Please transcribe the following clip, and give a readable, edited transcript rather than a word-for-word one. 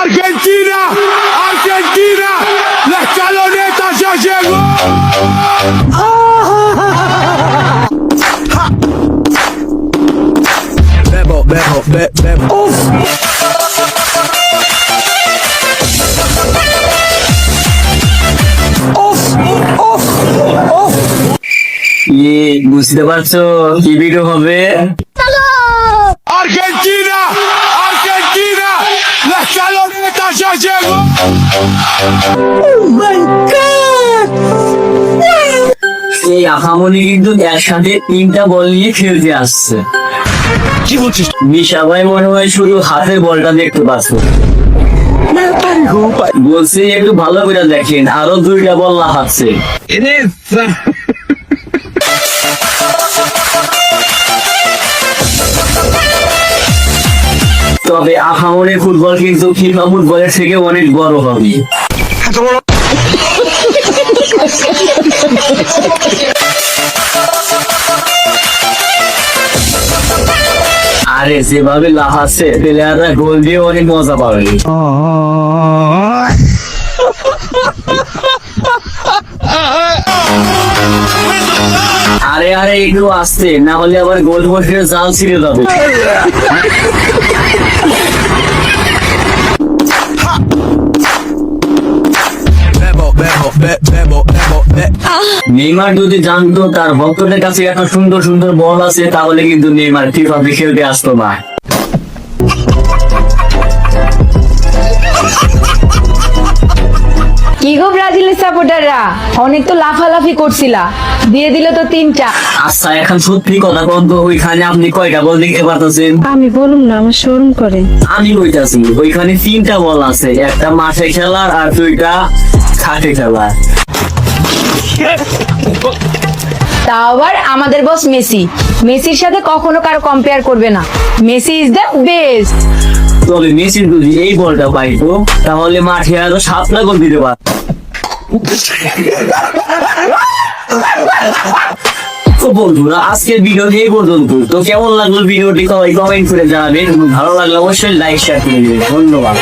Argentina, Argentina, la escaloneta ya llegó. Bebo, bebo, bebo. Uf. বুঝতে পারছো কি video হবে? Argentina, Argentina, la escaloneta ya llegó. Oh my God. এই আহামনি কিন্তু একসাথে 3টা বল নিয়ে খেলতে আসছে। কি বলছিস? মিশা ভাই মনে হয় শুধু হাতের বলটা দেখতে পাচ্ছ। বলছি একটু ভালো করে দেখেন, আরো 2টা বল লাফাচ্ছে। তবে আহামনি ফুটবল কিন্তু ফিফা ফুটবলের থেকে অনেক বড় হবে। আরে যেভাবে লাফাচ্ছে প্লেয়াররা গোল দিয়ে অনেক মজা পাবে। আরে আরে একটু আসতে, না হলে আবার গোল পোস্টের জাল ছিঁড়ে যাবে। Bebo, bebo, bebo, bebo, Neymar যদি জানতো তার ভক্তদের কাছে এত সুন্দর সুন্দর বল আছে, তাহলে কিন্তু নেইমার ফিফাতে খেলতে আসতো না। কি গো ব্রাজিলের সাপোর্টাররা, অনেক তো লাফালাফি করছিলা, দিয়ে দিল তো 3টা। আচ্ছা এখন সত্যি কথা বলতো, ওইখানে আপনি কয়টা বল দেখতে পাচ্ছেন? আমি বলুম না, আমার শরম করে। আমি কইতাছি ওইখানে 3টা বল আছে, একটা মাঠে খেলার আর 2টা খাটে খেলার। তাও আবার আমাদের বস মেসি, মেসির সাথে কখনো কারো কম্পেয়ার করবে না। Messi is the best. তবে মেসি যদি এই বলটা পাইতো তাহলে মাঠে আরো 7টা গোল দিতে পারত। তো বন্ধুরা আজকের ভিডিও এই পর্যন্ত। তো কেমন লাগলো ভিডিওটি সবাই কমেন্ট করে জানাবেন, ভালো লাগলে অবশ্যই লাইক শেয়ার করে দিবেন। ধন্যবাদ।